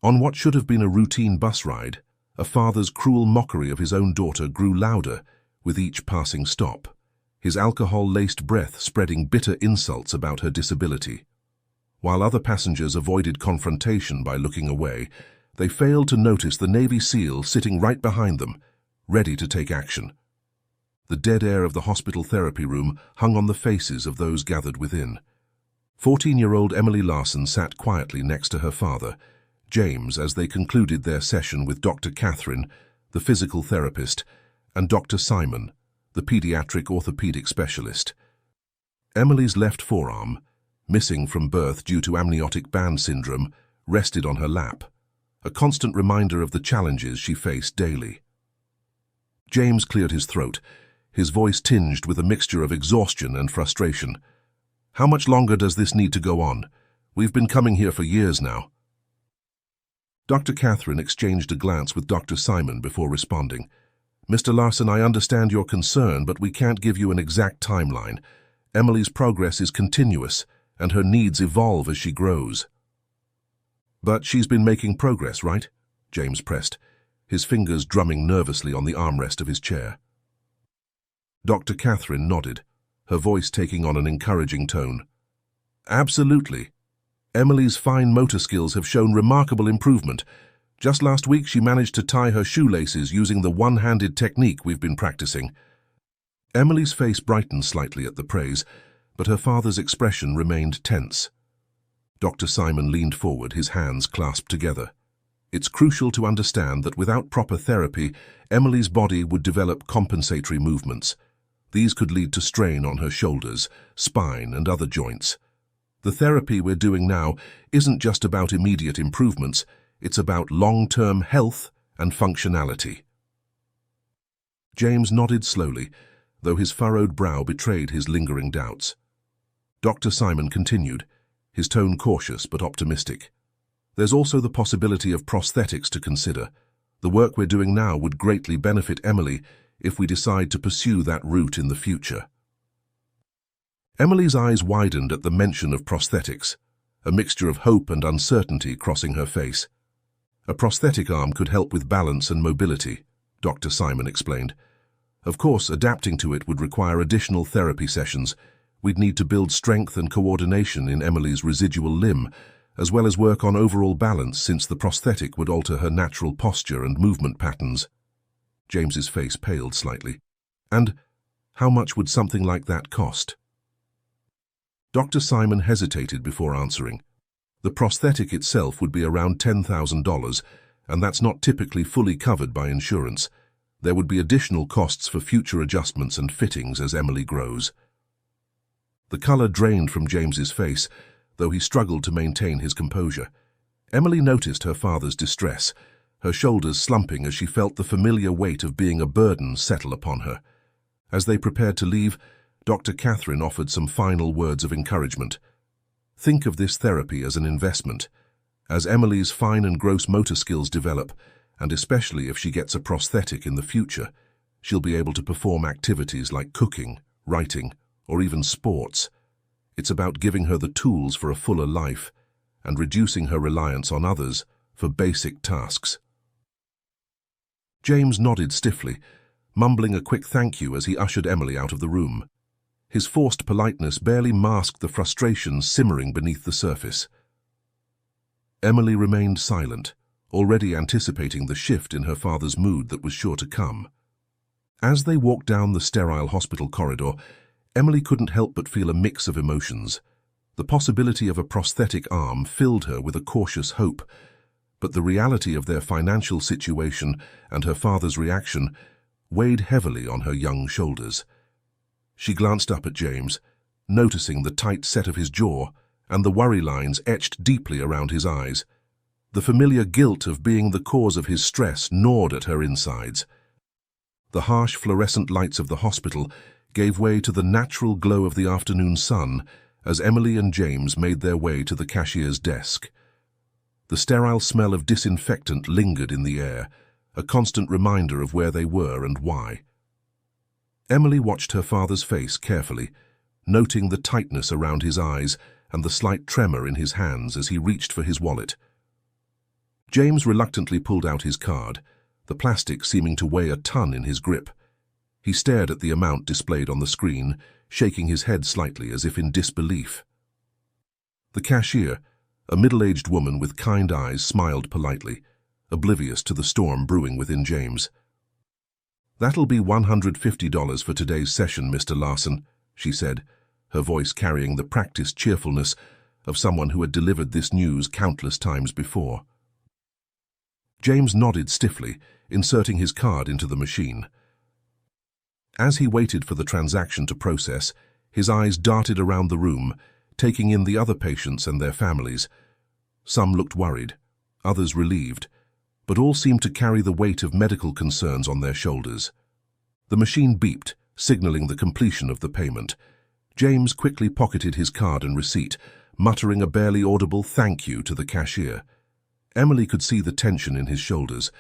On what should have been a routine bus ride, a father's cruel mockery of his own daughter grew louder with each passing stop, his alcohol-laced breath spreading bitter insults about her disability. While other passengers avoided confrontation by looking away, they failed to notice the Navy SEAL sitting right behind them, ready to take action. The dead air of the hospital therapy room hung on the faces of those gathered within. 14-year-old Emily Larson sat quietly next to her father, James, as they concluded their session with Dr. Catherine, the physical therapist, and Dr. Simon, the pediatric orthopedic specialist. Emily's left forearm, missing from birth due to amniotic band syndrome, rested on her lap, a constant reminder of the challenges she faced daily. James cleared his throat, his voice tinged with a mixture of exhaustion and frustration. "How much longer does this need to go on? We've been coming here for years now." Dr. Catherine exchanged a glance with Dr. Simon before responding. "Mr. Larson, I understand your concern, but we can't give you an exact timeline. Emily's progress is continuous, and her needs evolve as she grows." "But she's been making progress, right?" James pressed, his fingers drumming nervously on the armrest of his chair. Dr. Catherine nodded, her voice taking on an encouraging tone. "Absolutely. Emily's fine motor skills have shown remarkable improvement. Just last week she managed to tie her shoelaces using the one-handed technique we've been practicing." Emily's face brightened slightly at the praise, but her father's expression remained tense. Dr. Simon leaned forward, his hands clasped together. "It's crucial to understand that without proper therapy, Emily's body would develop compensatory movements. These could lead to strain on her shoulders, spine, and other joints. The therapy we're doing now isn't just about immediate improvements, it's about long-term health and functionality." James nodded slowly, though his furrowed brow betrayed his lingering doubts. Dr. Simon continued, his tone cautious but optimistic. "There's also the possibility of prosthetics to consider. The work we're doing now would greatly benefit Emily if we decide to pursue that route in the future." Emily's eyes widened at the mention of prosthetics, a mixture of hope and uncertainty crossing her face. "A prosthetic arm could help with balance and mobility," Dr. Simon explained. "Of course, adapting to it would require additional therapy sessions. We'd need to build strength and coordination in Emily's residual limb, as well as work on overall balance since the prosthetic would alter her natural posture and movement patterns." James's face paled slightly. "And how much would something like that cost?" Dr. Simon hesitated before answering. The prosthetic itself would be around $10,000, and that's not typically fully covered by insurance. There would be additional costs for future adjustments and fittings as Emily grows. The color drained from James's face, though he struggled to maintain his composure. Emily noticed her father's distress, her shoulders slumping as she felt the familiar weight of being a burden settle upon her. As they prepared to leave, Dr. Catherine offered some final words of encouragement. "Think of this therapy as an investment. As Emily's fine and gross motor skills develop, and especially if she gets a prosthetic in the future, she'll be able to perform activities like cooking, writing, or even sports. It's about giving her the tools for a fuller life and reducing her reliance on others for basic tasks." James nodded stiffly, mumbling a quick thank you as he ushered Emily out of the room. His forced politeness barely masked the frustration simmering beneath the surface. Emily remained silent, already anticipating the shift in her father's mood that was sure to come. As they walked down the sterile hospital corridor, Emily couldn't help but feel a mix of emotions. The possibility of a prosthetic arm filled her with a cautious hope, but the reality of their financial situation and her father's reaction weighed heavily on her young shoulders. She glanced up at James, noticing the tight set of his jaw and the worry lines etched deeply around his eyes. The familiar guilt of being the cause of his stress gnawed at her insides. The harsh fluorescent lights of the hospital gave way to the natural glow of the afternoon sun as Emily and James made their way to the cashier's desk. The sterile smell of disinfectant lingered in the air, a constant reminder of where they were and why. Emily watched her father's face carefully, noting the tightness around his eyes and the slight tremor in his hands as he reached for his wallet. James reluctantly pulled out his card, the plastic seeming to weigh a ton in his grip. He stared at the amount displayed on the screen, shaking his head slightly as if in disbelief. The cashier, a middle-aged woman with kind eyes, smiled politely, oblivious to the storm brewing within James. "That'll be $150 for today's session, Mr. Larson," she said, her voice carrying the practiced cheerfulness of someone who had delivered this news countless times before. James nodded stiffly, inserting his card into the machine. As he waited for the transaction to process, his eyes darted around the room, taking in the other patients and their families. Some looked worried, others relieved, but all seemed to carry the weight of medical concerns on their shoulders. The machine beeped, signaling the completion of the payment. James quickly pocketed his card and receipt, muttering a barely audible thank you to the cashier. Emily could see the tension in his shoulders,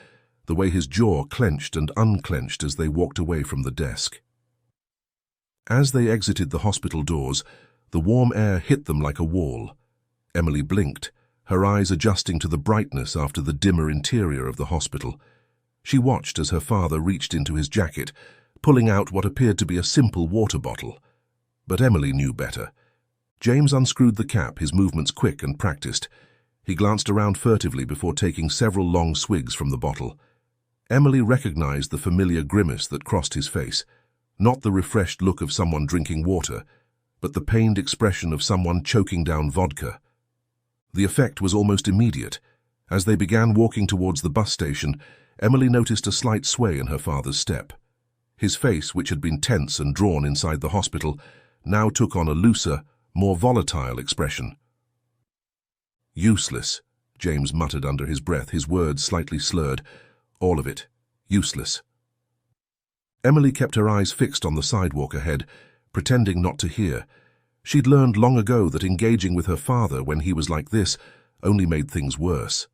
the way his jaw clenched and unclenched as they walked away from the desk. As they exited the hospital doors, the warm air hit them like a wall. Emily blinked, her eyes adjusting to the brightness after the dimmer interior of the hospital. She watched as her father reached into his jacket, pulling out what appeared to be a simple water bottle. But Emily knew better. James unscrewed the cap, his movements quick and practiced. He glanced around furtively before taking several long swigs from the bottle. Emily recognized the familiar grimace that crossed his face, not the refreshed look of someone drinking water, but the pained expression of someone choking down vodka. The effect was almost immediate. As they began walking towards the bus station, Emily noticed a slight sway in her father's step. His face, which had been tense and drawn inside the hospital, now took on a looser, more volatile expression. "Useless," James muttered under his breath, his words slightly slurred. "All of it. Useless." Emily kept her eyes fixed on the sidewalk ahead, pretending not to hear. She'd learned long ago that engaging with her father when he was like this only made things worse.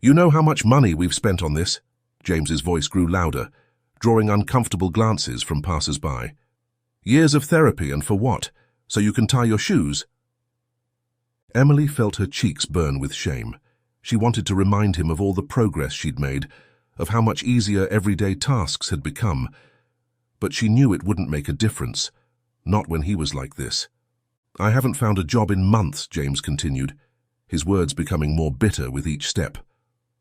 "You know how much money we've spent on this?" James's voice grew louder, drawing uncomfortable glances from passers-by. "Years of therapy, and for what? So you can tie your shoes?" Emily felt her cheeks burn with shame. She wanted to remind him of all the progress she'd made, of how much easier everyday tasks had become. But she knew it wouldn't make a difference, not when he was like this. "I haven't found a job in months," James continued, his words becoming more bitter with each step.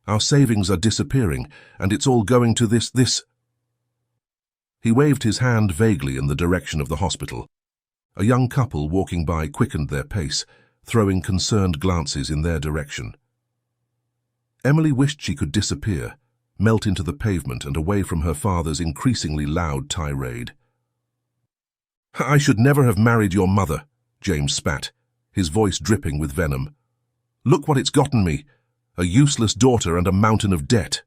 "Our savings are disappearing, and it's all going to this. He waved his hand vaguely in the direction of the hospital. A young couple walking by quickened their pace, throwing concerned glances in their direction. Emily wished she could disappear, melt into the pavement and away from her father's increasingly loud tirade. "I should never have married your mother," James spat, his voice dripping with venom. "Look what it's gotten me, a useless daughter and a mountain of debt."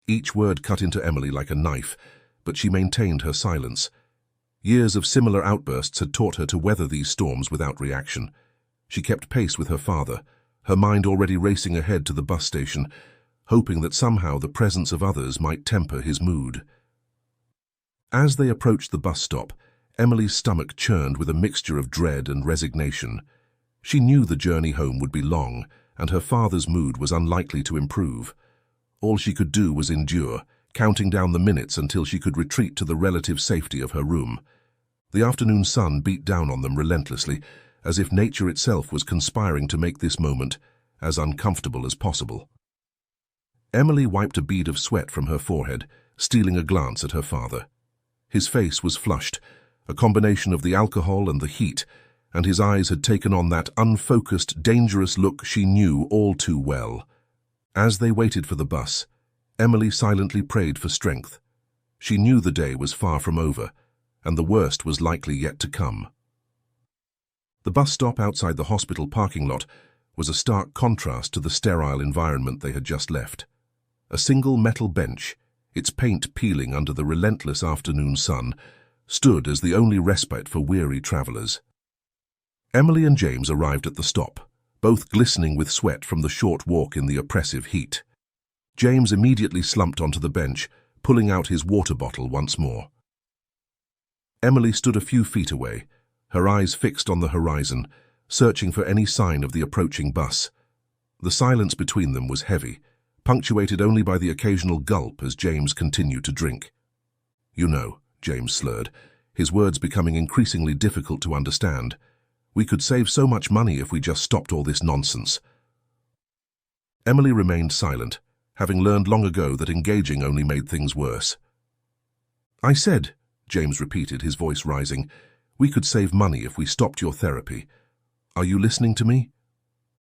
Each word cut into Emily like a knife, but she maintained her silence. Years of similar outbursts had taught her to weather these storms without reaction. She kept pace with her father, her mind already racing ahead to the bus station, hoping that somehow the presence of others might temper his mood. As they approached the bus stop, Emily's stomach churned with a mixture of dread and resignation. She knew the journey home would be long, and her father's mood was unlikely to improve. All she could do was endure, counting down the minutes until she could retreat to the relative safety of her room. The afternoon sun beat down on them relentlessly, as if nature itself was conspiring to make this moment as uncomfortable as possible. Emily wiped a bead of sweat from her forehead, stealing a glance at her father. His face was flushed, a combination of the alcohol and the heat, and his eyes had taken on that unfocused, dangerous look she knew all too well. As they waited for the bus, Emily silently prayed for strength. She knew the day was far from over, and the worst was likely yet to come. The bus stop outside the hospital parking lot was a stark contrast to the sterile environment they had just left. A single metal bench, its paint peeling under the relentless afternoon sun, stood as the only respite for weary travelers. Emily and James arrived at the stop, both glistening with sweat from the short walk in the oppressive heat. James immediately slumped onto the bench, pulling out his water bottle once more. Emily stood a few feet away, her eyes fixed on the horizon, searching for any sign of the approaching bus. The silence between them was heavy, punctuated only by the occasional gulp as James continued to drink. "You know," James slurred, his words becoming increasingly difficult to understand, "we could save so much money if we just stopped all this nonsense." Emily remained silent, having learned long ago that engaging only made things worse. "I said," James repeated, his voice rising, "we could save money if we stopped your therapy. Are you listening to me?"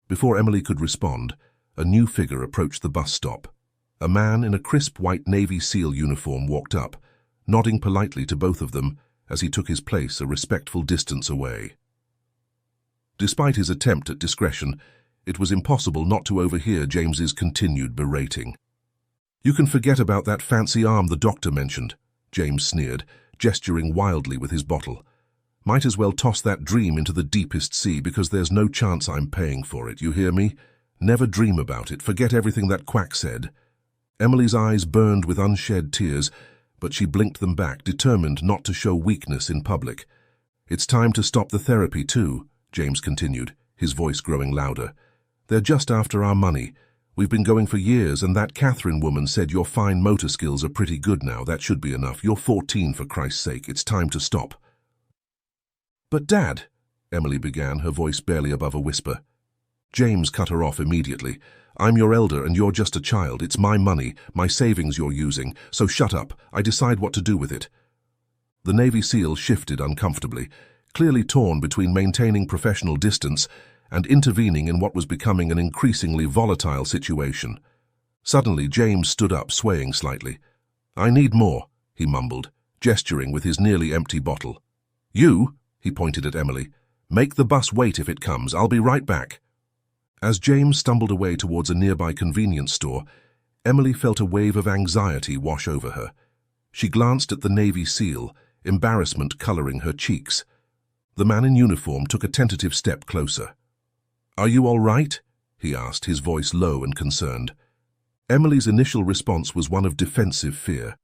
Before Emily could respond, a new figure approached the bus stop. A man in a crisp white Navy SEAL uniform walked up, nodding politely to both of them as he took his place a respectful distance away. Despite his attempt at discretion, it was impossible not to overhear James's continued berating. "You can forget about that fancy arm the doctor mentioned," James sneered, gesturing wildly with his bottle. "Might as well toss that dream into the deepest sea because there's no chance I'm paying for it, you hear me? Never dream about it, forget everything that quack said." Emily's eyes burned with unshed tears, but she blinked them back, determined not to show weakness in public. "It's time to stop the therapy too," James continued, his voice growing louder. "They're just after our money. We've been going for years, and that Catherine woman said your fine motor skills are pretty good now. That should be enough. You're 14, for Christ's sake. It's time to stop." "But Dad," Emily began, her voice barely above a whisper. James cut her off immediately. "I'm your elder and you're just a child. It's my money, my savings you're using, so shut up. I decide what to do with it." The Navy SEAL shifted uncomfortably, clearly torn between maintaining professional distance and intervening in what was becoming an increasingly volatile situation. Suddenly, James stood up, swaying slightly. "I need more," he mumbled, gesturing with his nearly empty bottle. "You," he pointed at Emily, "make the bus wait if it comes. I'll be right back." As James stumbled away towards a nearby convenience store, Emily felt a wave of anxiety wash over her. She glanced at the Navy SEAL, embarrassment coloring her cheeks. The man in uniform took a tentative step closer. "Are you all right?" he asked, his voice low and concerned. Emily's initial response was one of defensive fear.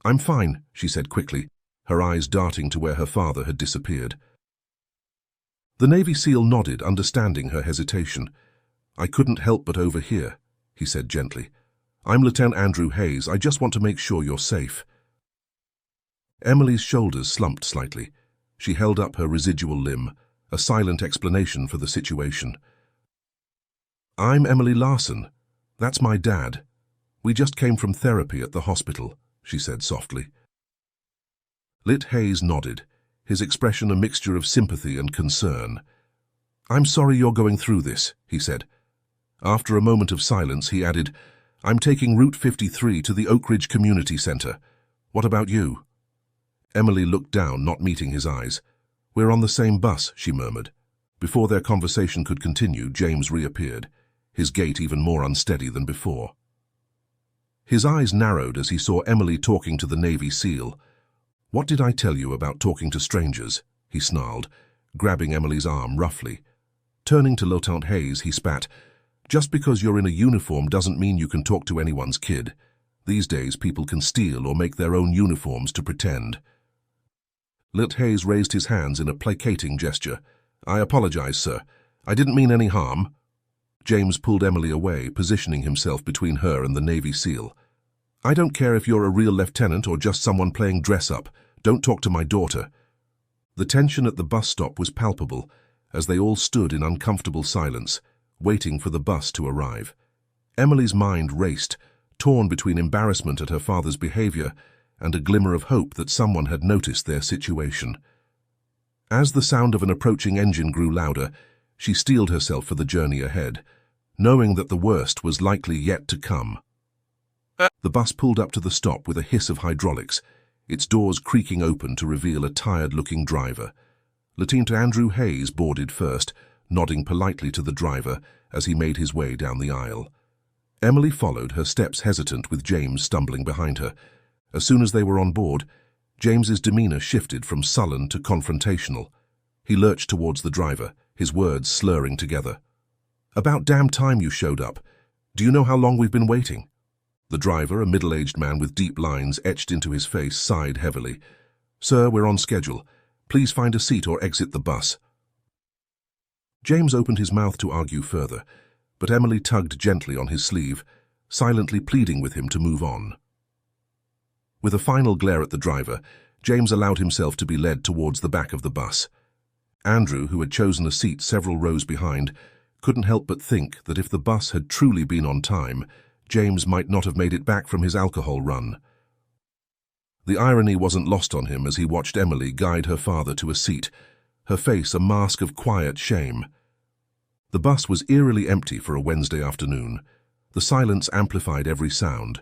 "I'm fine," she said quickly, her eyes darting to where her father had disappeared. The Navy SEAL nodded, understanding her hesitation. "I couldn't help but overhear," he said gently. "I'm Lieutenant Andrew Hayes. I just want to make sure you're safe." Emily's shoulders slumped slightly. She held up her residual limb, a silent explanation for the situation. "I'm Emily Larson. That's my dad. We just came from therapy at the hospital," she said softly. Lit Hayes nodded, his expression a mixture of sympathy and concern. "I'm sorry you're going through this," he said. After a moment of silence, he added, "I'm taking Route 53 to the Oak Ridge Community Center. What about you?" Emily looked down, not meeting his eyes. "We're on the same bus," she murmured. Before their conversation could continue, James reappeared, his gait even more unsteady than before. His eyes narrowed as he saw Emily talking to the Navy SEAL. "What did I tell you about talking to strangers?" he snarled, grabbing Emily's arm roughly. Turning to Lieutenant Hayes, he spat, "Just because you're in a uniform doesn't mean you can talk to anyone's kid. These days, people can steal or make their own uniforms to pretend." Lit Hayes raised his hands in a placating gesture. "I apologize, sir. I didn't mean any harm." James pulled Emily away, positioning himself between her and the Navy SEAL. "I don't care if you're a real lieutenant or just someone playing dress-up. Don't talk to my daughter." The tension at the bus stop was palpable as they all stood in uncomfortable silence, waiting for the bus to arrive. Emily's mind raced, torn between embarrassment at her father's behavior and a glimmer of hope that someone had noticed their situation. As the sound of an approaching engine grew louder, she steeled herself for the journey ahead, knowing that the worst was likely yet to come. The bus pulled up to the stop with a hiss of hydraulics, its doors creaking open to reveal a tired-looking driver. Lieutenant Andrew Hayes boarded first, nodding politely to the driver as he made his way down the aisle. Emily followed, her steps hesitant, with James stumbling behind her. As soon as they were on board, James's demeanor shifted from sullen to confrontational. He lurched towards the driver, his words slurring together. "About damn time you showed up. Do you know how long we've been waiting?" The driver, a middle-aged man with deep lines etched into his face, sighed heavily. "Sir, we're on schedule. Please find a seat or exit the bus." James opened his mouth to argue further, but Emily tugged gently on his sleeve, silently pleading with him to move on. With a final glare at the driver, James allowed himself to be led towards the back of the bus. Andrew, who had chosen a seat several rows behind, couldn't help but think that if the bus had truly been on time, James might not have made it back from his alcohol run. The irony wasn't lost on him as he watched Emily guide her father to a seat, her face a mask of quiet shame. The bus was eerily empty for a Wednesday afternoon. The silence amplified every sound.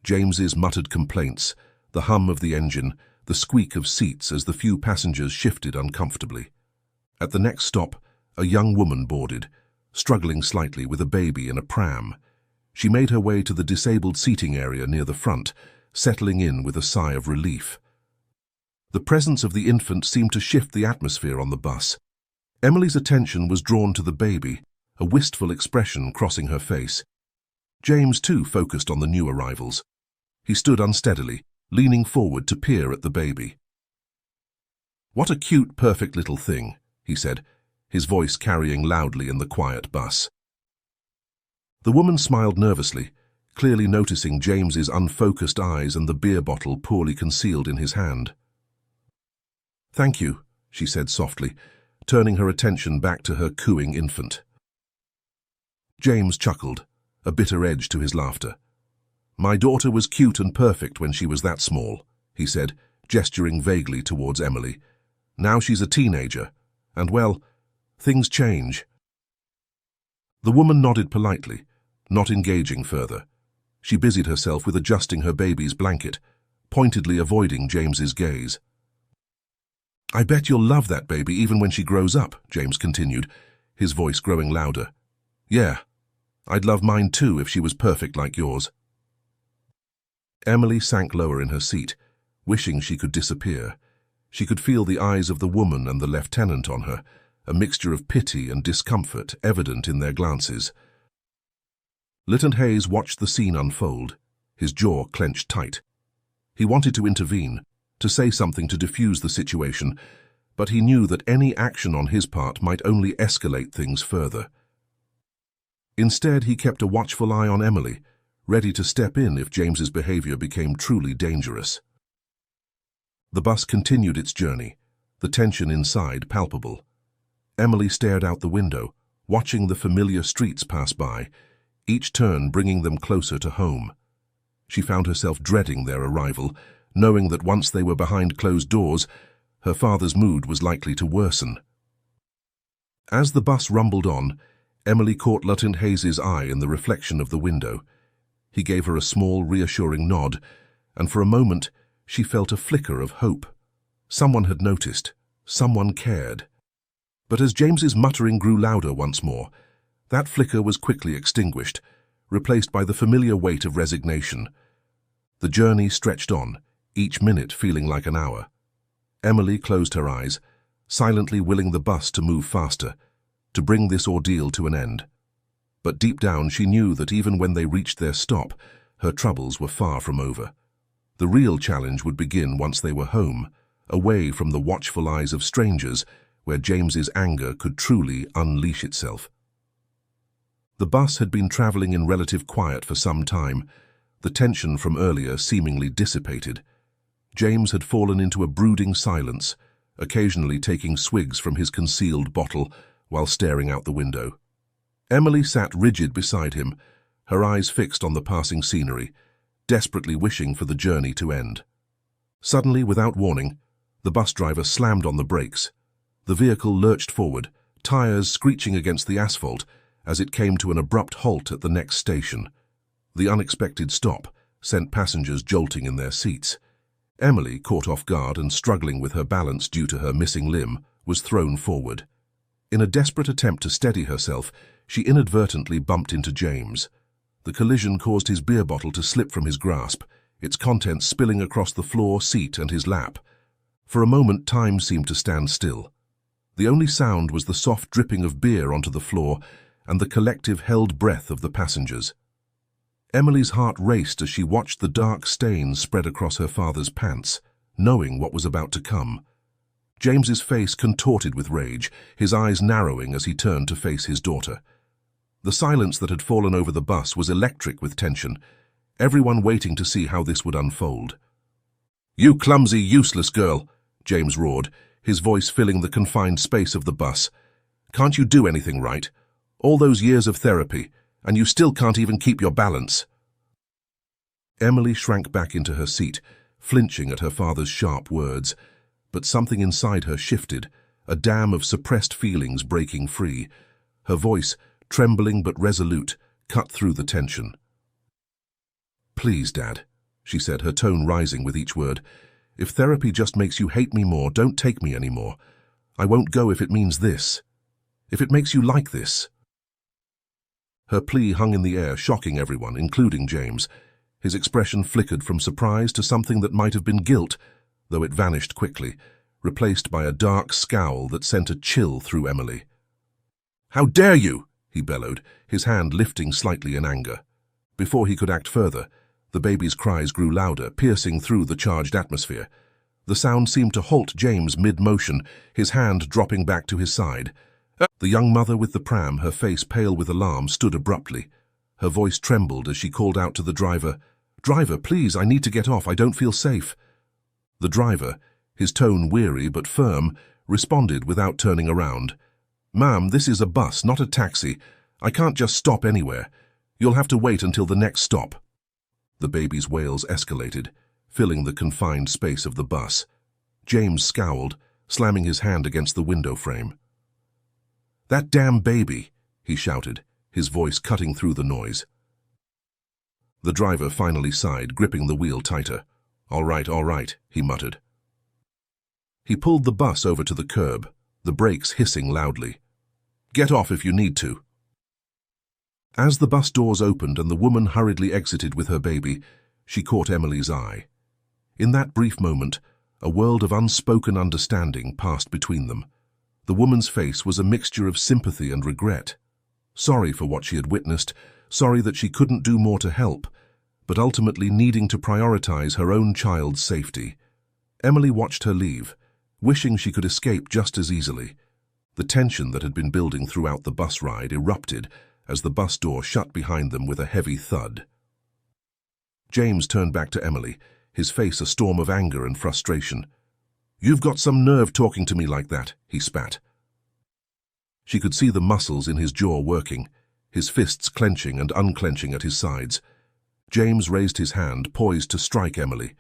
James's muttered complaints, the hum of the engine, the squeak of seats as the few passengers shifted uncomfortably. At the next stop, a young woman boarded, struggling slightly with a baby in a pram. She made her way to the disabled seating area near the front, settling in with a sigh of relief. The presence of the infant seemed to shift the atmosphere on the bus. Emily's attention was drawn to the baby, a wistful expression crossing her face. James, too, focused on the new arrivals. He stood unsteadily, leaning forward to peer at the baby. "What a cute, perfect little thing," he said, his voice carrying loudly in the quiet bus. The woman smiled nervously, clearly noticing James's unfocused eyes and the beer bottle poorly concealed in his hand. "Thank you," she said softly, turning her attention back to her cooing infant. James chuckled, a bitter edge to his laughter. "My daughter was cute and perfect when she was that small," he said, gesturing vaguely towards Emily. "Now she's a teenager, and well, things change." The woman nodded politely, not engaging further. She busied herself with adjusting her baby's blanket, pointedly avoiding James's gaze. "I bet you'll love that baby even when she grows up," James continued, his voice growing louder. "Yeah, I'd love mine too if she was perfect like yours." Emily sank lower in her seat, wishing she could disappear. She could feel the eyes of the woman and the lieutenant on her, a mixture of pity and discomfort evident in their glances. Lieutenant Hayes watched the scene unfold, his jaw clenched tight. He wanted to intervene, to say something to defuse the situation, but he knew that any action on his part might only escalate things further. Instead, he kept a watchful eye on Emily, ready to step in if James's behavior became truly dangerous. The bus continued its journey, the tension inside palpable. Emily stared out the window, watching the familiar streets pass by, each turn bringing them closer to home. She found herself dreading their arrival, knowing that once they were behind closed doors, her father's mood was likely to worsen. As the bus rumbled on, Emily caught Lieutenant Hayes's eye in the reflection of the window. He gave her a small, reassuring nod, and for a moment she felt a flicker of hope. Someone had noticed. Someone cared. But as James's muttering grew louder once more, that flicker was quickly extinguished, replaced by the familiar weight of resignation. The journey stretched on, each minute feeling like an hour. Emily closed her eyes, silently willing the bus to move faster, to bring this ordeal to an end. But deep down she knew that even when they reached their stop, her troubles were far from over. The real challenge would begin once they were home, away from the watchful eyes of strangers, where James's anger could truly unleash itself. The bus had been traveling in relative quiet for some time, the tension from earlier seemingly dissipated. James had fallen into a brooding silence, occasionally taking swigs from his concealed bottle while staring out the window. Emily sat rigid beside him, her eyes fixed on the passing scenery, desperately wishing for the journey to end. Suddenly, without warning, the bus driver slammed on the brakes. The vehicle lurched forward, tires screeching against the asphalt as it came to an abrupt halt at the next station. The unexpected stop sent passengers jolting in their seats. Emily, caught off guard and struggling with her balance due to her missing limb, was thrown forward. In a desperate attempt to steady herself, she inadvertently bumped into James. The collision caused his beer bottle to slip from his grasp, its contents spilling across the floor, seat, and his lap. For a moment, time seemed to stand still. The only sound was the soft dripping of beer onto the floor and the collective held breath of the passengers. Emily's heart raced as she watched the dark stains spread across her father's pants, knowing what was about to come. James's face contorted with rage, his eyes narrowing as he turned to face his daughter. The silence that had fallen over the bus was electric with tension, everyone waiting to see how this would unfold. "You clumsy, useless girl," James roared, his voice filling the confined space of the bus. "Can't you do anything right? All those years of therapy, and you still can't even keep your balance." Emily shrank back into her seat, flinching at her father's sharp words, but something inside her shifted, a dam of suppressed feelings breaking free. Her voice, trembling but resolute, cut through the tension. "Please, Dad," she said, her tone rising with each word. "If therapy just makes you hate me more, don't take me anymore. I won't go if it means this. If it makes you like this." Her plea hung in the air, shocking everyone, including James. His expression flickered from surprise to something that might have been guilt, though it vanished quickly, replaced by a dark scowl that sent a chill through Emily. "How dare you!" he bellowed, his hand lifting slightly in anger. Before he could act further, the baby's cries grew louder, piercing through the charged atmosphere. The sound seemed to halt James mid-motion, his hand dropping back to his side. The young mother with the pram, her face pale with alarm, stood abruptly. Her voice trembled as she called out to the driver, "Driver, please, I need to get off, I don't feel safe." The driver, his tone weary but firm, responded without turning around. "Ma'am, this is a bus, not a taxi. I can't just stop anywhere. You'll have to wait until the next stop." The baby's wails escalated, filling the confined space of the bus. James scowled, slamming his hand against the window frame. "That damn baby!" he shouted, his voice cutting through the noise. The driver finally sighed, gripping the wheel tighter. All right, he muttered. He pulled the bus over to the curb, the brakes hissing loudly. "Get off if you need to." As the bus doors opened and the woman hurriedly exited with her baby, she caught Emily's eye. In that brief moment, a world of unspoken understanding passed between them. The woman's face was a mixture of sympathy and regret. Sorry for what she had witnessed, sorry that she couldn't do more to help, but ultimately needing to prioritize her own child's safety. Emily watched her leave, wishing she could escape just as easily. The tension that had been building throughout the bus ride erupted as the bus door shut behind them with a heavy thud. James turned back to Emily, his face a storm of anger and frustration. "You've got some nerve talking to me like that," he spat. She could see the muscles in his jaw working, his fists clenching and unclenching at his sides. James raised his hand, poised to strike Emily.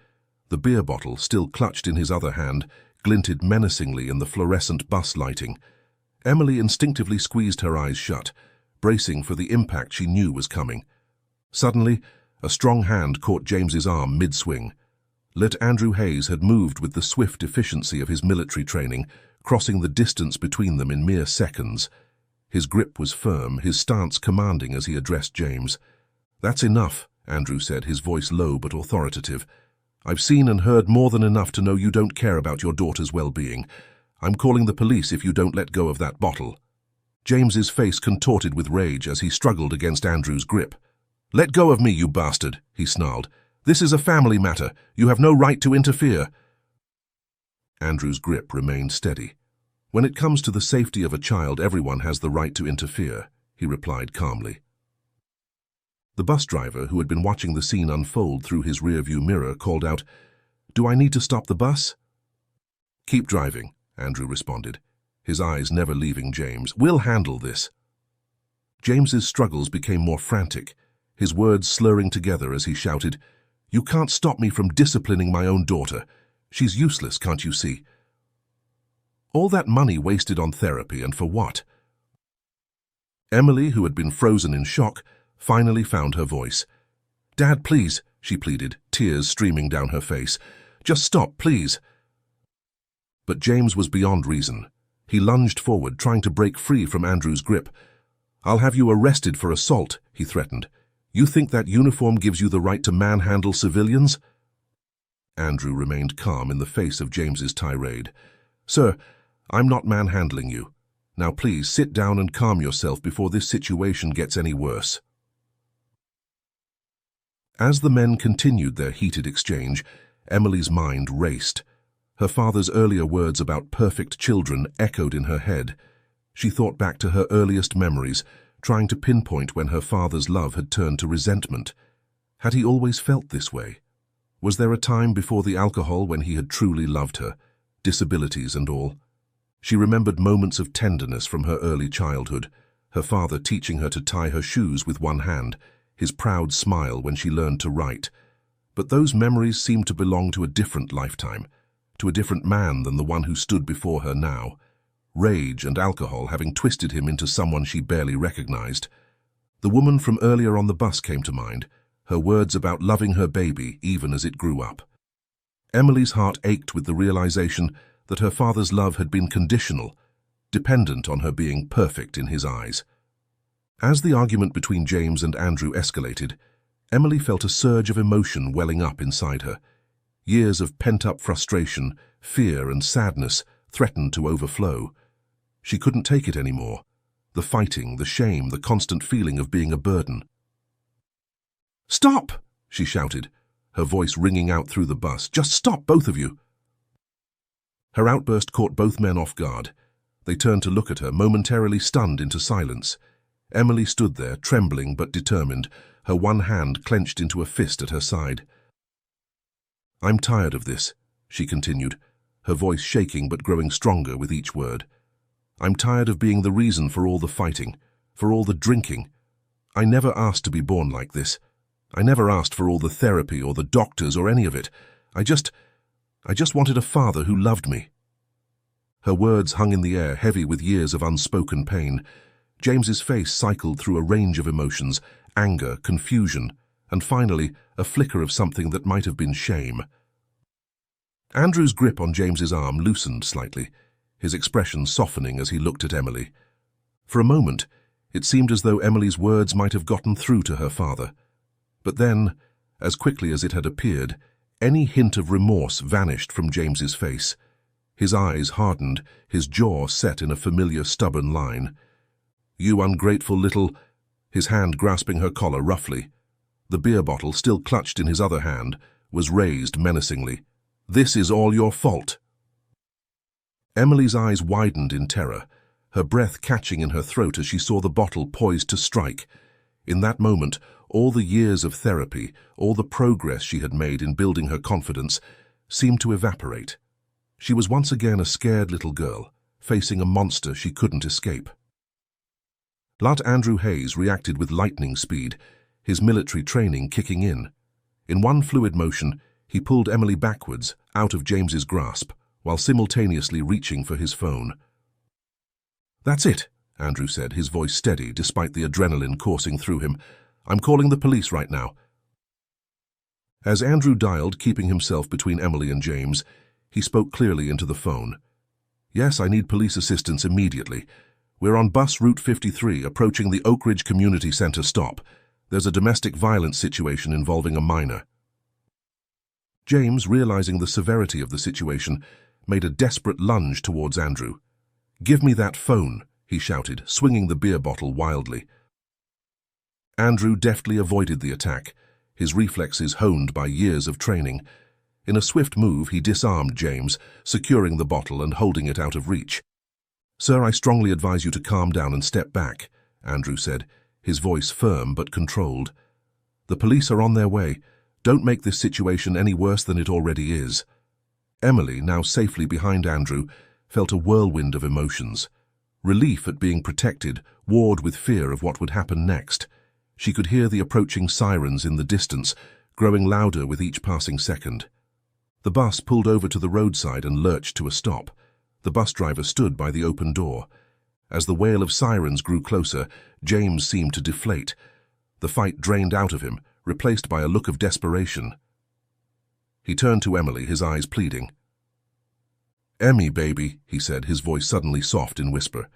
The beer bottle, still clutched in his other hand, glinted menacingly in the fluorescent bus lighting. Emily instinctively squeezed her eyes shut, bracing for the impact she knew was coming. Suddenly, a strong hand caught James's arm mid-swing. Andrew Hayes had moved with the swift efficiency of his military training, crossing the distance between them in mere seconds. His grip was firm, his stance commanding as he addressed James. "That's enough," Andrew said, his voice low but authoritative. "I've seen and heard more than enough to know you don't care about your daughter's well-being. I'm calling the police if you don't let go of that bottle." James's face contorted with rage as he struggled against Andrew's grip. "Let go of me, you bastard," he snarled. "This is a family matter. You have no right to interfere." Andrew's grip remained steady. "When it comes to the safety of a child, everyone has the right to interfere," he replied calmly. The bus driver, who had been watching the scene unfold through his rearview mirror, called out, "Do I need to stop the bus?" "Keep driving," Andrew responded, his eyes never leaving James. "We'll handle this." James's struggles became more frantic, his words slurring together as he shouted, "You can't stop me from disciplining my own daughter. She's useless, can't you see? All that money wasted on therapy, and for what?" Emily, who had been frozen in shock, finally found her voice. "Dad, please," she pleaded, tears streaming down her face. "Just stop, please." But James was beyond reason. He lunged forward, trying to break free from Andrew's grip. "I'll have you arrested for assault," he threatened. "You think that uniform gives you the right to manhandle civilians?" Andrew remained calm in the face of James's tirade. "Sir, I'm not manhandling you. Now please sit down and calm yourself before this situation gets any worse." As the men continued their heated exchange, Emily's mind raced. Her father's earlier words about perfect children echoed in her head. She thought back to her earliest memories, trying to pinpoint when her father's love had turned to resentment. Had he always felt this way? Was there a time before the alcohol when he had truly loved her, disabilities and all? She remembered moments of tenderness from her early childhood, her father teaching her to tie her shoes with one hand, his proud smile when she learned to write. But those memories seemed to belong to a different lifetime, to a different man than the one who stood before her now. Rage and alcohol having twisted him into someone she barely recognized. The woman from earlier on the bus came to mind, her words about loving her baby even as it grew up. Emily's heart ached with the realization that her father's love had been conditional, dependent on her being perfect in his eyes. As the argument between James and Andrew escalated, Emily felt a surge of emotion welling up inside her. Years of pent-up frustration, fear and sadness threatened to overflow. She couldn't take it anymore. The fighting, the shame, the constant feeling of being a burden. "Stop!" she shouted, her voice ringing out through the bus. "Just stop, both of you!" Her outburst caught both men off guard. They turned to look at her, momentarily stunned into silence. Emily stood there, trembling but determined, her one hand clenched into a fist at her side. "I'm tired of this," she continued, her voice shaking but growing stronger with each word. "I'm tired of being the reason for all the fighting, for all the drinking. I never asked to be born like this. I never asked for all the therapy or the doctors or any of it. I just wanted a father who loved me." Her words hung in the air, heavy with years of unspoken pain. James's face cycled through a range of emotions, anger, confusion, and finally, a flicker of something that might have been shame. Andrew's grip on James's arm loosened slightly, his expression softening as he looked at Emily. For a moment, it seemed as though Emily's words might have gotten through to her father. But then, as quickly as it had appeared, any hint of remorse vanished from James's face. His eyes hardened, his jaw set in a familiar stubborn line. "You ungrateful little—" His hand grasping her collar roughly. The beer bottle, still clutched in his other hand, was raised menacingly. "This is all your fault." Emily's eyes widened in terror, her breath catching in her throat as she saw the bottle poised to strike. In that moment, all the years of therapy, all the progress she had made in building her confidence, seemed to evaporate. She was once again a scared little girl, facing a monster she couldn't escape. Lt. Andrew Hayes reacted with lightning speed, his military training kicking in. In one fluid motion, he pulled Emily backwards, out of James's grasp, while simultaneously reaching for his phone. "That's it," Andrew said, his voice steady despite the adrenaline coursing through him. "I'm calling the police right now." As Andrew dialed, keeping himself between Emily and James, he spoke clearly into the phone. "Yes, I need police assistance immediately. We're on bus route 53, approaching the Oak Ridge Community Center stop. There's a domestic violence situation involving a minor." James, realizing the severity of the situation, made a desperate lunge towards Andrew. "Give me that phone," he shouted, swinging the beer bottle wildly. Andrew deftly avoided the attack, his reflexes honed by years of training. In a swift move, he disarmed James, securing the bottle and holding it out of reach. "Sir, I strongly advise you to calm down and step back," Andrew said, his voice firm but controlled. "The police are on their way. Don't make this situation any worse than it already is." Emily, now safely behind Andrew, felt a whirlwind of emotions. Relief at being protected, warred with fear of what would happen next. She could hear the approaching sirens in the distance, growing louder with each passing second. The bus pulled over to the roadside and lurched to a stop. The bus driver stood by the open door. As the wail of sirens grew closer, James seemed to deflate. The fight drained out of him, replaced by a look of desperation. He turned to Emily, his eyes pleading. "Emmy, baby," he said, his voice suddenly soft in whisper.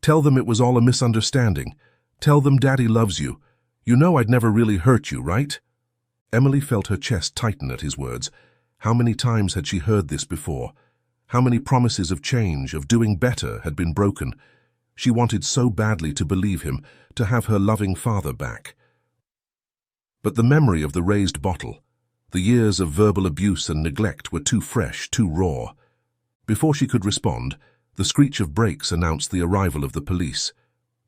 "Tell them it was all a misunderstanding. Tell them Daddy loves you. You know I'd never really hurt you, right?" Emily felt her chest tighten at his words. How many times had she heard this before? How many promises of change, of doing better, had been broken? She wanted so badly to believe him, to have her loving father back. But the memory of the raised bottle, the years of verbal abuse and neglect were too fresh, too raw. Before she could respond, the screech of brakes announced the arrival of the police.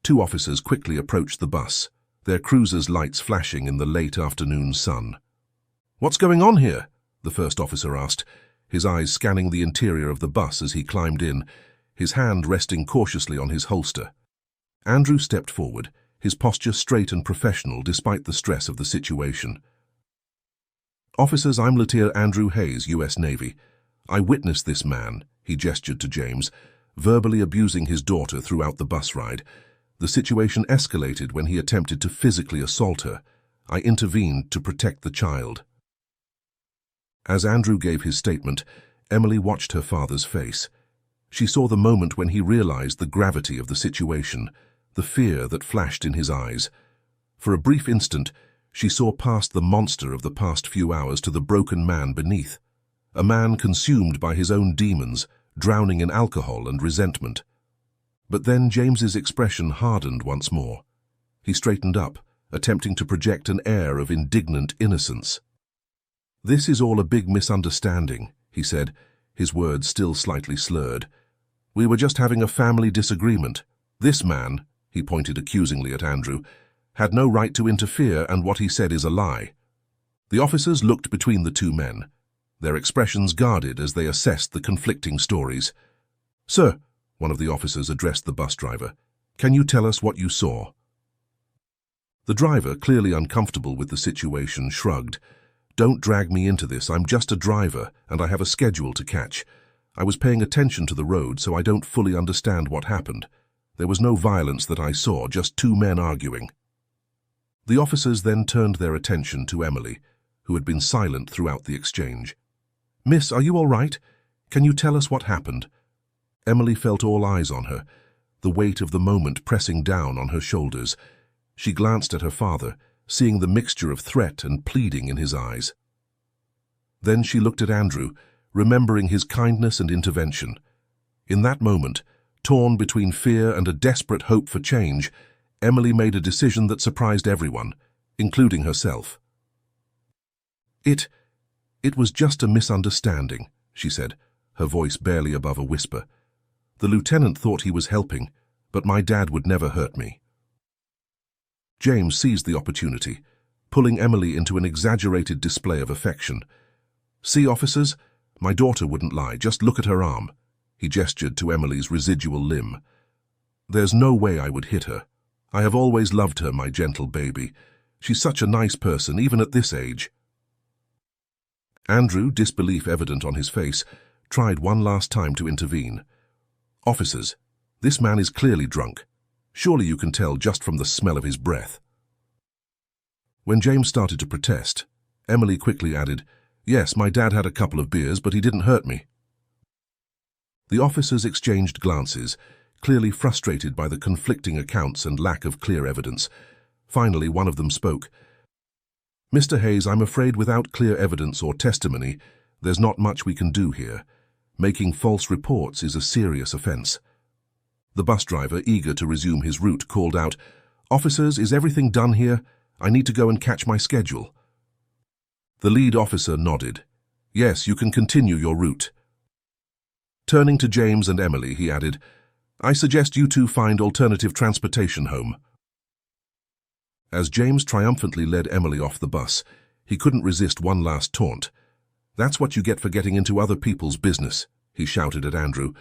Two officers quickly approached the bus, their cruiser's lights flashing in the late afternoon sun. "What's going on here?" the first officer asked, his eyes scanning the interior of the bus as he climbed in, his hand resting cautiously on his holster. Andrew stepped forward, his posture straight and professional despite the stress of the situation. "Officers, I'm Lieutenant Andrew Hayes, U.S. Navy. I witnessed this man," he gestured to James, verbally abusing his daughter throughout the bus ride. The situation escalated when he attempted to physically assault her. I intervened to protect the child. As Andrew gave his statement, Emily watched her father's face. She saw the moment when he realized the gravity of the situation, the fear that flashed in his eyes. For a brief instant, she saw past the monster of the past few hours to the broken man beneath, a man consumed by his own demons, drowning in alcohol and resentment. But then James's expression hardened once more. He straightened up, attempting to project an air of indignant innocence. "This is all a big misunderstanding," he said, his words still slightly slurred. "We were just having a family disagreement. This man," he pointed accusingly at Andrew, "had no right to interfere, and what he said is a lie." The officers looked between the two men, their expressions guarded as they assessed the conflicting stories. "Sir," one of the officers addressed the bus driver, "can you tell us what you saw?" The driver, clearly uncomfortable with the situation, shrugged. "Don't drag me into this. I'm just a driver, and I have a schedule to catch. I was paying attention to the road, so I don't fully understand what happened. There was no violence that I saw, just two men arguing." The officers then turned their attention to Emily, who had been silent throughout the exchange. "Miss, are you all right? Can you tell us what happened?" Emily felt all eyes on her, the weight of the moment pressing down on her shoulders. She glanced at her father, seeing the mixture of threat and pleading in his eyes. Then she looked at Andrew, remembering his kindness and intervention. In that moment, torn between fear and a desperate hope for change, Emily made a decision that surprised everyone, including herself. It was just a misunderstanding," she said, her voice barely above a whisper. "The lieutenant thought he was helping, but my dad would never hurt me." James seized the opportunity, pulling Emily into an exaggerated display of affection. "See, officers, my daughter wouldn't lie. Just look at her arm." He gestured to Emily's residual limb. "There's no way I would hit her. I have always loved her, my gentle baby. She's such a nice person, even at this age." Andrew, disbelief evident on his face, tried one last time to intervene. "Officers, this man is clearly drunk. Surely you can tell just from the smell of his breath." When James started to protest, Emily quickly added, "Yes, my dad had a couple of beers, but he didn't hurt me." The officers exchanged glances, clearly frustrated by the conflicting accounts and lack of clear evidence. Finally, one of them spoke. "Mr. Hayes, I'm afraid without clear evidence or testimony, there's not much we can do here. Making false reports is a serious offense." The bus driver, eager to resume his route, called out, "Officers, is everything done here? I need to go and catch my schedule." The lead officer nodded. "Yes, you can continue your route." Turning to James and Emily, he added, "I suggest you two find alternative transportation home." As James triumphantly led Emily off the bus, he couldn't resist one last taunt. "That's what you get for getting into other people's business," he shouted at Andrew.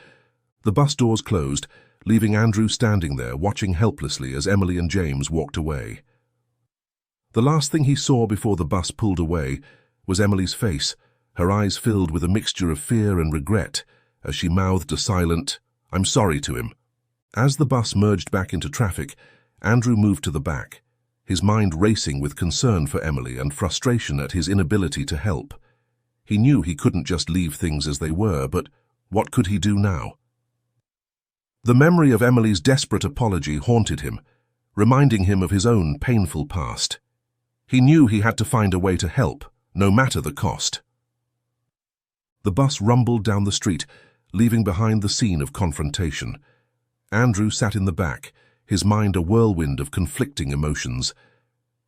The bus doors closed, leaving Andrew standing there watching helplessly as Emily and James walked away. The last thing he saw before the bus pulled away was Emily's face, her eyes filled with a mixture of fear and regret, as she mouthed a silent, "I'm sorry" to him. As the bus merged back into traffic, Andrew moved to the back, his mind racing with concern for Emily and frustration at his inability to help. He knew he couldn't just leave things as they were, but what could he do now? The memory of Emily's desperate apology haunted him, reminding him of his own painful past. He knew he had to find a way to help, no matter the cost. The bus rumbled down the street, leaving behind the scene of confrontation. Andrew sat in the back, his mind a whirlwind of conflicting emotions.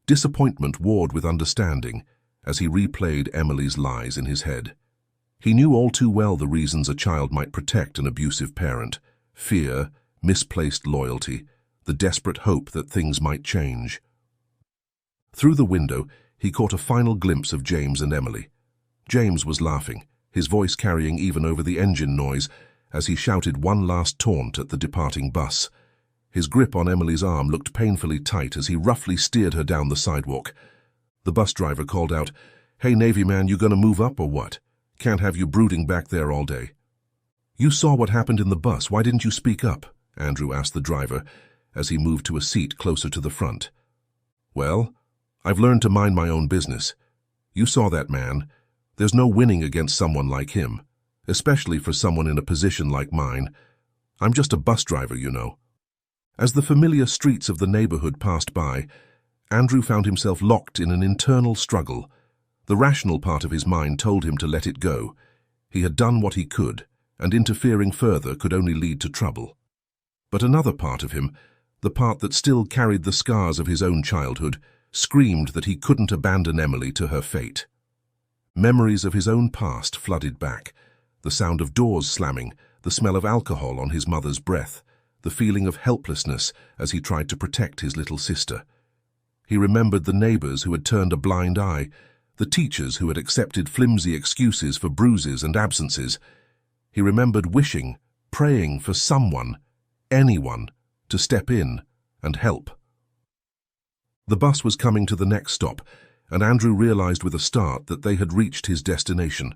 Disappointment warred with understanding as he replayed Emily's lies in his head. He knew all too well the reasons a child might protect an abusive parent: fear, misplaced loyalty, the desperate hope that things might change. Through the window, he caught a final glimpse of James and Emily. James was laughing, his voice carrying even over the engine noise, as he shouted one last taunt at the departing bus. His grip on Emily's arm looked painfully tight as he roughly steered her down the sidewalk. The bus driver called out, "Hey, Navy man, you gonna move up or what? Can't have you brooding back there all day." "You saw what happened in the bus, why didn't you speak up?" Andrew asked the driver, as he moved to a seat closer to the front. "Well, I've learned to mind my own business. You saw that man. There's no winning against someone like him, especially for someone in a position like mine. I'm just a bus driver, you know." As the familiar streets of the neighborhood passed by, Andrew found himself locked in an internal struggle. The rational part of his mind told him to let it go. He had done what he could, and interfering further could only lead to trouble. But another part of him, the part that still carried the scars of his own childhood, screamed that he couldn't abandon Emily to her fate. Memories of his own past flooded back, the sound of doors slamming, the smell of alcohol on his mother's breath, the feeling of helplessness as he tried to protect his little sister. He remembered the neighbors who had turned a blind eye, the teachers who had accepted flimsy excuses for bruises and absences. He remembered wishing, praying for someone, anyone, to step in and help. The bus was coming to the next stop, and Andrew realized with a start that they had reached his destination.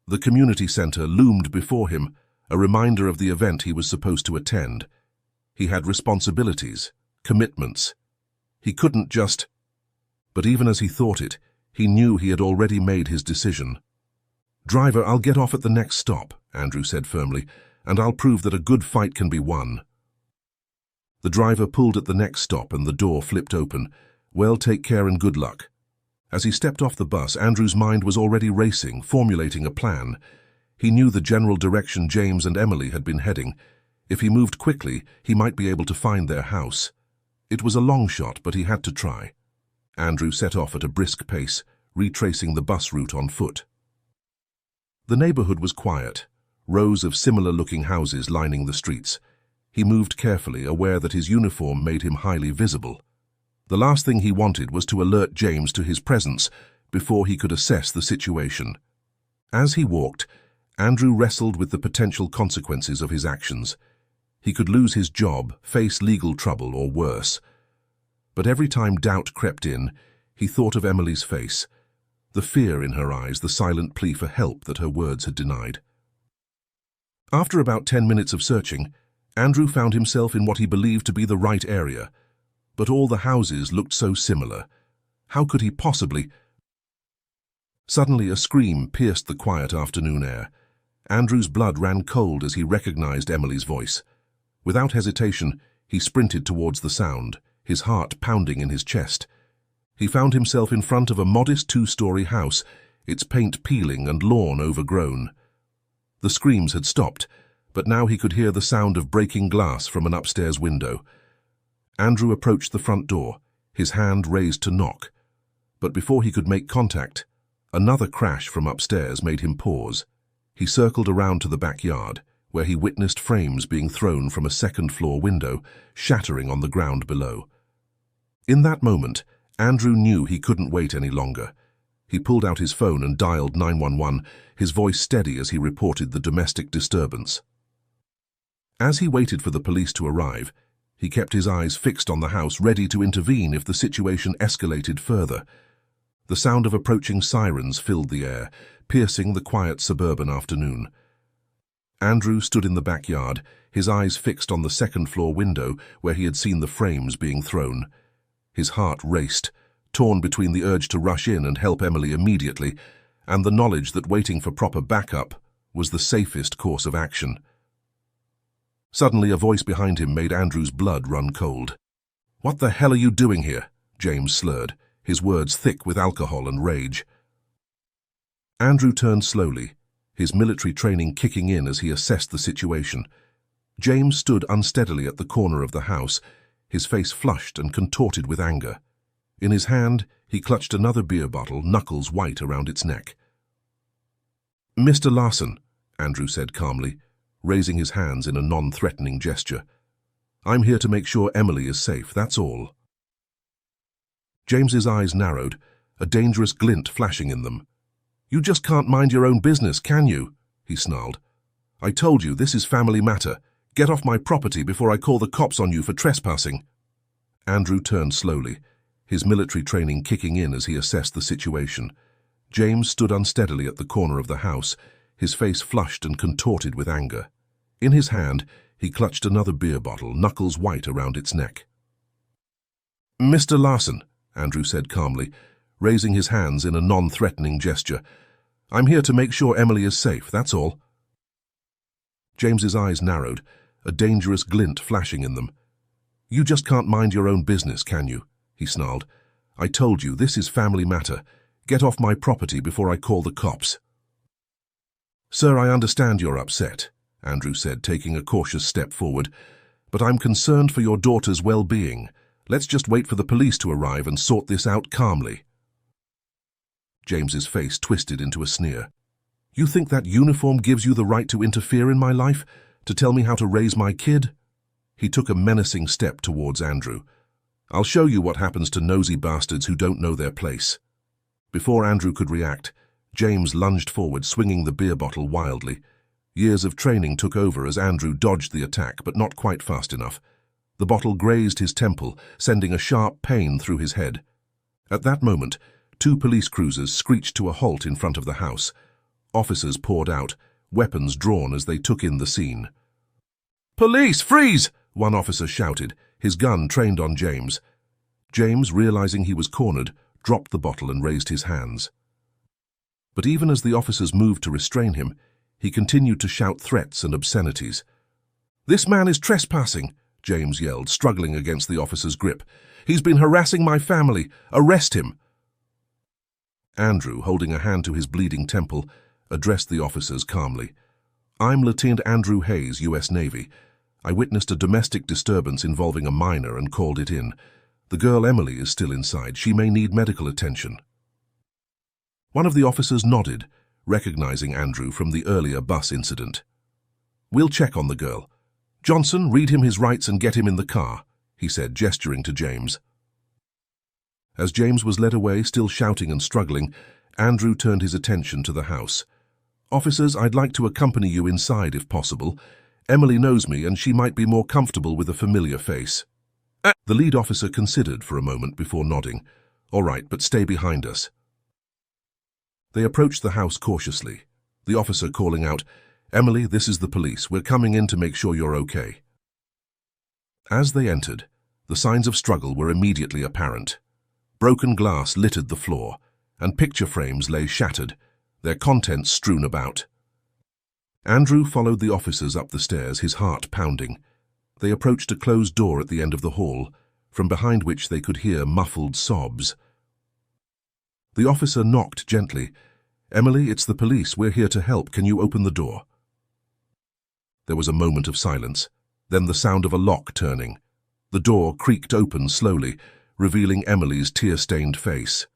The community center loomed before him, a reminder of the event he was supposed to attend. He had responsibilities, commitments. He couldn't just... But even as he thought it, he knew he had already made his decision. "Driver, I'll get off at the next stop," Andrew said firmly, "and I'll prove that a good fight can be won." The driver pulled at the next stop and the door flipped open. "Well, take care and good luck." As he stepped off the bus, Andrew's mind was already racing, formulating a plan. He knew the general direction James and Emily had been heading. If he moved quickly, he might be able to find their house. It was a long shot, but he had to try. Andrew set off at a brisk pace, retracing the bus route on foot. The neighborhood was quiet, rows of similar-looking houses lining the streets. He moved carefully, aware that his uniform made him highly visible. The last thing he wanted was to alert James to his presence before he could assess the situation. As he walked, Andrew wrestled with the potential consequences of his actions. He could lose his job, face legal trouble, or worse. But every time doubt crept in, he thought of Emily's face, the fear in her eyes, the silent plea for help that her words had denied. After about 10 minutes of searching, Andrew found himself in what he believed to be the right area, but all the houses looked so similar. How could he possibly... Suddenly a scream pierced the quiet afternoon air. Andrew's blood ran cold as he recognized Emily's voice. Without hesitation, he sprinted towards the sound, his heart pounding in his chest. He found himself in front of a modest 2-story house, its paint peeling and lawn overgrown. The screams had stopped, but now he could hear the sound of breaking glass from an upstairs window. Andrew approached the front door, his hand raised to knock. But before he could make contact, another crash from upstairs made him pause. He circled around to the backyard, where he witnessed frames being thrown from a second-floor window, shattering on the ground below. In that moment, Andrew knew he couldn't wait any longer. He pulled out his phone and dialed 911, his voice steady as he reported the domestic disturbance. As he waited for the police to arrive, he kept his eyes fixed on the house, ready to intervene if the situation escalated further. The sound of approaching sirens filled the air, piercing the quiet suburban afternoon. Andrew stood in the backyard, his eyes fixed on the second-floor window where he had seen the frames being thrown. His heart raced, torn between the urge to rush in and help Emily immediately and the knowledge that waiting for proper backup was the safest course of action. Suddenly, a voice behind him made Andrew's blood run cold. "What the hell are you doing here?" James slurred, his words thick with alcohol and rage. Andrew turned slowly, his military training kicking in as he assessed the situation. James stood unsteadily at the corner of the house, his face flushed and contorted with anger. In his hand, he clutched another beer bottle, knuckles white around its neck. "Mr. Larson," Andrew said calmly, raising his hands in a non-threatening gesture. I'm here to make sure Emily is safe, that's all. James's eyes narrowed, a dangerous glint flashing in them. You just can't mind your own business, can you? He snarled. I told you this is family matter. Get off my property before I call the cops on you for trespassing. Andrew turned slowly, his military training kicking in as he assessed the situation. James stood unsteadily at the corner of the house, his face flushed and contorted with anger. In his hand, he clutched another beer bottle, knuckles white around its neck. Mr. Larson, Andrew said calmly, raising his hands in a non-threatening gesture. I'm here to make sure Emily is safe, that's all. James's eyes narrowed, a dangerous glint flashing in them. You just can't mind your own business, can you? He snarled. I told you, this is family matter. Get off my property before I call the cops. Sir, I understand you're upset, Andrew said, taking a cautious step forward, but I'm concerned for your daughter's well-being. Let's just wait for the police to arrive and sort this out calmly. James's face twisted into a sneer. You think that uniform gives you the right to interfere in my life, to tell me how to raise my kid? He took a menacing step towards Andrew. I'll show you what happens to nosy bastards who don't know their place. Before Andrew could react, James lunged forward, swinging the beer bottle wildly. Years of training took over as Andrew dodged the attack, but not quite fast enough. The bottle grazed his temple, sending a sharp pain through his head. At that moment, 2 police cruisers screeched to a halt in front of the house. Officers poured out, weapons drawn as they took in the scene. Police, freeze! One officer shouted, his gun trained on James. James, realizing he was cornered, dropped the bottle and raised his hands. But even as the officers moved to restrain him, he continued to shout threats and obscenities. This man is trespassing, James yelled, struggling against the officer's grip. He's been harassing my family. Arrest him! Andrew, holding a hand to his bleeding temple, addressed the officers calmly. I'm Lieutenant Andrew Hayes, U.S. Navy. I witnessed a domestic disturbance involving a minor and called it in. The girl Emily is still inside. She may need medical attention. One of the officers nodded, recognizing Andrew from the earlier bus incident. We'll check on the girl. Johnson, read him his rights and get him in the car, he said, gesturing to James. As James was led away, still shouting and struggling, Andrew turned his attention to the house. Officers, I'd like to accompany you inside if possible. Emily knows me and she might be more comfortable with a familiar face. The lead officer considered for a moment before nodding. All right, but stay behind us. They approached the house cautiously, the officer calling out, Emily, this is the police. We're coming in to make sure you're okay. As they entered, the signs of struggle were immediately apparent. Broken glass littered the floor, and picture frames lay shattered, their contents strewn about. Andrew followed the officers up the stairs, his heart pounding. They approached a closed door at the end of the hall, from behind which they could hear muffled sobs. The officer knocked gently. Emily, it's the police. We're here to help. Can you open the door? There was a moment of silence, then the sound of a lock turning. The door creaked open slowly, revealing Emily's tear-stained face.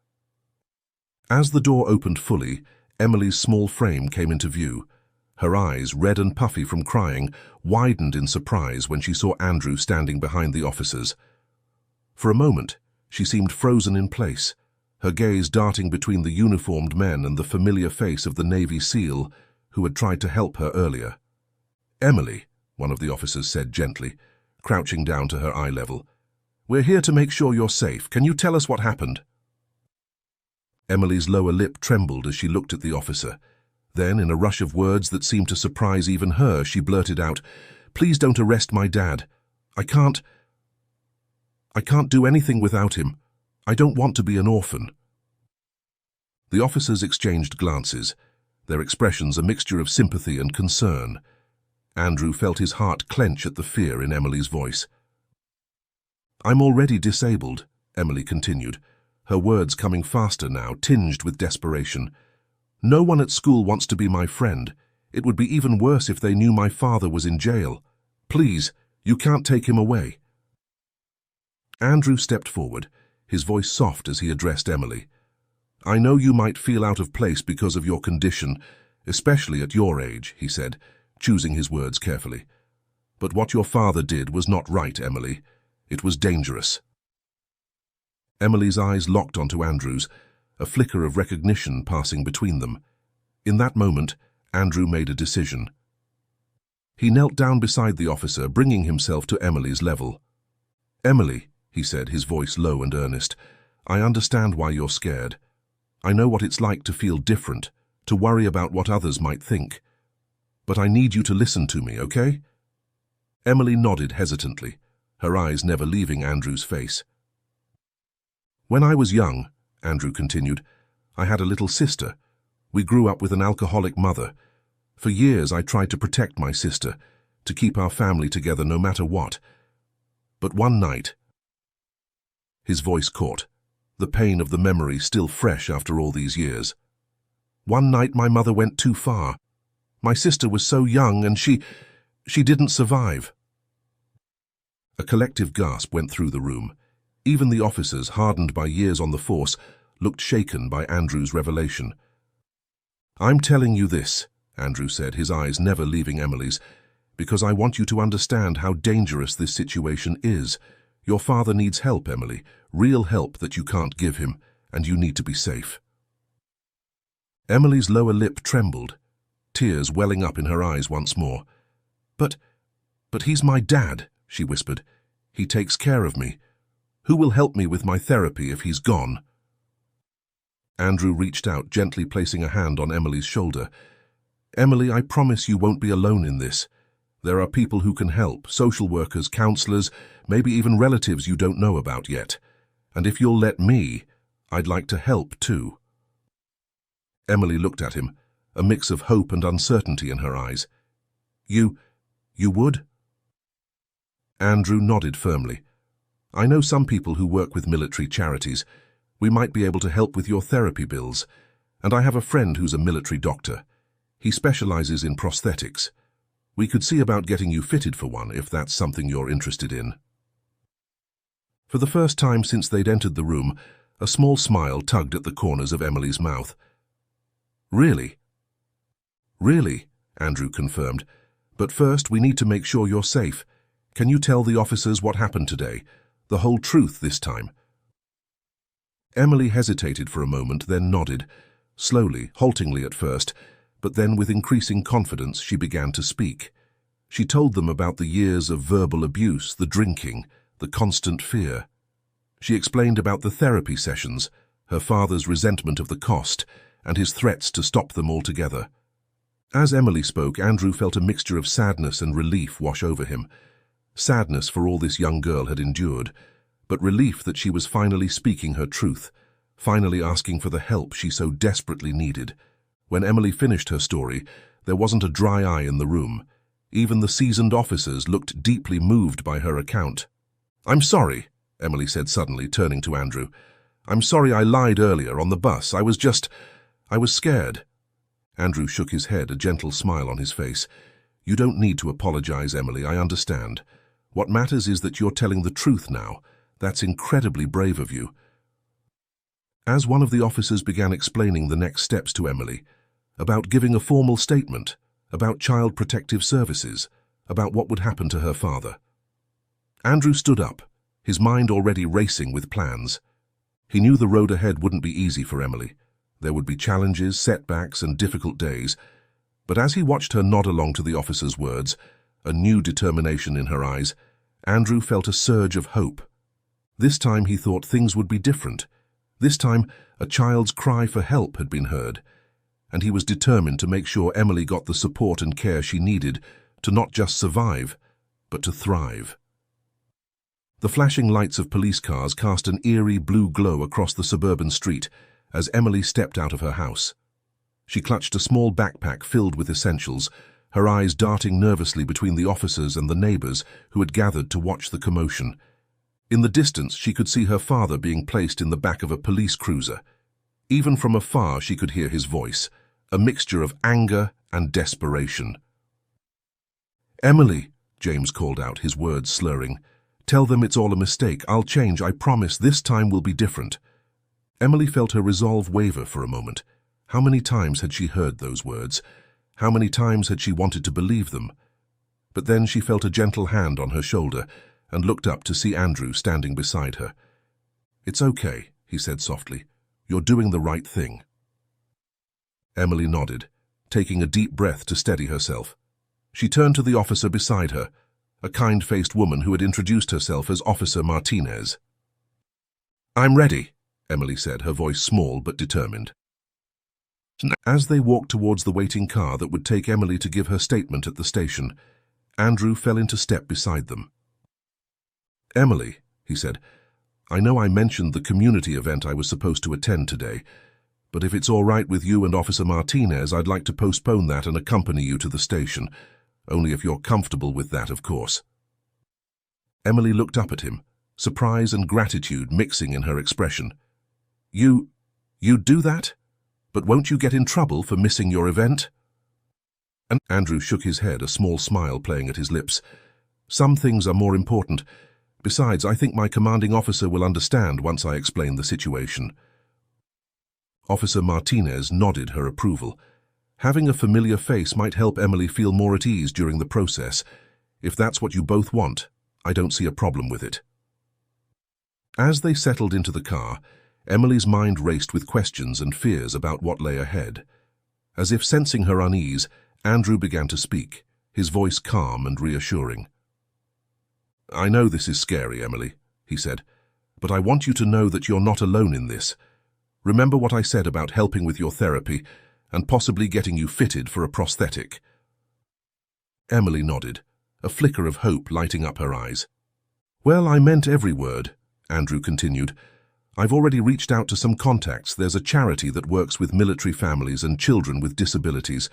As the door opened fully, Emily's small frame came into view. Her eyes, red and puffy from crying, widened in surprise when she saw Andrew standing behind the officers. For a moment, she seemed frozen in place, her gaze darting between the uniformed men and the familiar face of the Navy SEAL who had tried to help her earlier. Emily, one of the officers said gently, crouching down to her eye level. We're here to make sure you're safe. Can you tell us what happened? Emily's lower lip trembled as she looked at the officer. Then, in a rush of words that seemed to surprise even her, she blurted out, Please don't arrest my dad. I can't do anything without him. I don't want to be an orphan. The officers exchanged glances, their expressions a mixture of sympathy and concern. Andrew felt his heart clench at the fear in Emily's voice. I'm already disabled, Emily continued, her words coming faster now, tinged with desperation. No one at school wants to be my friend. It would be even worse if they knew my father was in jail. Please, you can't take him away. Andrew stepped forward, his voice soft as he addressed Emily. I know you might feel out of place because of your condition, especially at your age, he said, choosing his words carefully. But what your father did was not right, Emily. It was dangerous. Emily's eyes locked onto Andrew's, a flicker of recognition passing between them. In that moment, Andrew made a decision. He knelt down beside the officer, bringing himself to Emily's level. "Emily," he said, his voice low and earnest, "I understand why you're scared. I know what it's like to feel different, to worry about what others might think. But I need you to listen to me, okay?" Emily nodded hesitantly, her eyes never leaving Andrew's face. "When I was young," Andrew continued, "I had a little sister. We grew up with an alcoholic mother. For years I tried to protect my sister, to keep our family together no matter what. But one night—" His voice caught, the pain of the memory still fresh after all these years. "One night my mother went too far. My sister was so young and she didn't survive." A collective gasp went through the room. Even the officers, hardened by years on the force, looked shaken by Andrew's revelation. "I'm telling you this," Andrew said, his eyes never leaving Emily's, "because I want you to understand how dangerous this situation is. Your father needs help, Emily, real help that you can't give him, and you need to be safe." Emily's lower lip trembled, tears welling up in her eyes once more. But he's my dad," she whispered. "He takes care of me. Who will help me with my therapy if he's gone?" Andrew reached out, gently placing a hand on Emily's shoulder. "Emily, I promise you won't be alone in this. There are people who can help, social workers, counselors, maybe even relatives you don't know about yet. And if you'll let me, I'd like to help too." Emily looked at him, a mix of hope and uncertainty in her eyes. You would?" Andrew nodded firmly. "I know some people who work with military charities. We might be able to help with your therapy bills. And I have a friend who's a military doctor. He specializes in prosthetics. We could see about getting you fitted for one if that's something you're interested in." For the first time since they'd entered the room, a small smile tugged at the corners of Emily's mouth. "Really?" "Really," Andrew confirmed. "But first, we need to make sure you're safe. Can you tell the officers what happened today? The whole truth this time?" Emily hesitated for a moment, then nodded, slowly, haltingly at first, but then with increasing confidence she began to speak. She told them about the years of verbal abuse, the drinking, the constant fear. She explained about the therapy sessions, her father's resentment of the cost, and his threats to stop them altogether. As Emily spoke, Andrew felt a mixture of sadness and relief wash over him. Sadness for all this young girl had endured, but relief that she was finally speaking her truth, finally asking for the help she so desperately needed. When Emily finished her story, there wasn't a dry eye in the room. Even the seasoned officers looked deeply moved by her account. "I'm sorry," Emily said suddenly, turning to Andrew. "I'm sorry I lied earlier on the bus. I was scared." Andrew shook his head, a gentle smile on his face. "You don't need to apologize, Emily, I understand. What matters is that you're telling the truth now. That's incredibly brave of you." As one of the officers began explaining the next steps to Emily, about giving a formal statement, about child protective services, about what would happen to her father, Andrew stood up, his mind already racing with plans. He knew the road ahead wouldn't be easy for Emily. There would be challenges, setbacks, and difficult days. But as he watched her nod along to the officer's words, a new determination in her eyes, Andrew felt a surge of hope. This time he thought things would be different. This time a child's cry for help had been heard, and he was determined to make sure Emily got the support and care she needed to not just survive, but to thrive. The flashing lights of police cars cast an eerie blue glow across the suburban street as Emily stepped out of her house. She clutched a small backpack filled with essentials, her eyes darting nervously between the officers and the neighbors who had gathered to watch the commotion. In the distance, she could see her father being placed in the back of a police cruiser. Even from afar, she could hear his voice, a mixture of anger and desperation. "Emily," James called out, his words slurring. "Tell them it's all a mistake. I'll change, I promise. This time will be different." Emily felt her resolve waver for a moment. How many times had she heard those words? How many times had she wanted to believe them? But then she felt a gentle hand on her shoulder and looked up to see Andrew standing beside her. "It's okay," he said softly. "You're doing the right thing." Emily nodded, taking a deep breath to steady herself. She turned to the officer beside her, a kind-faced woman who had introduced herself as Officer Martinez. "I'm ready," Emily said, her voice small but determined. As they walked towards the waiting car that would take Emily to give her statement at the station, Andrew fell into step beside them. "Emily," he said, "I know I mentioned the community event I was supposed to attend today, but if it's all right with you and Officer Martinez, I'd like to postpone that and accompany you to the station, only if you're comfortable with that, of course." Emily looked up at him, surprise and gratitude mixing in her expression. You'd do that? But won't you get in trouble for missing your event?" And Andrew shook his head, a small smile playing at his lips. "Some things are more important. Besides, I think my commanding officer will understand once I explain the situation." Officer Martinez nodded her approval. Having a familiar face might help Emily feel more at ease during the process. If that's what you both want, I don't see a problem with it. As they settled into the car, Emily's mind raced with questions and fears about what lay ahead. As if sensing her unease, Andrew began to speak, his voice calm and reassuring. "I know this is scary, Emily," he said, "but I want you to know that you're not alone in this. Remember what I said about helping with your therapy and possibly getting you fitted for a prosthetic?" Emily nodded, a flicker of hope lighting up her eyes. "Well, I meant every word," Andrew continued. "I've already reached out to some contacts. There's a charity that works with military families and children with disabilities.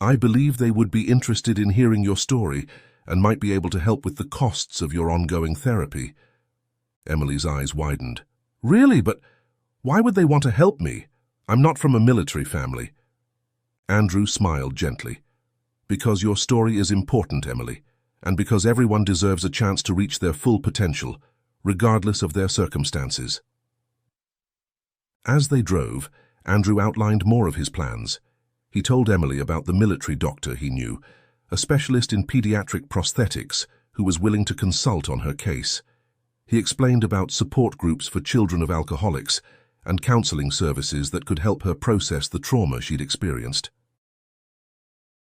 I believe they would be interested in hearing your story and might be able to help with the costs of your ongoing therapy." Emily's eyes widened. "Really? But why would they want to help me? I'm not from a military family." Andrew smiled gently. "Because your story is important, Emily, and because everyone deserves a chance to reach their full potential, regardless of their circumstances." As they drove, Andrew outlined more of his plans. He told Emily about the military doctor he knew, a specialist in pediatric prosthetics who was willing to consult on her case. He explained about support groups for children of alcoholics and counseling services that could help her process the trauma she'd experienced.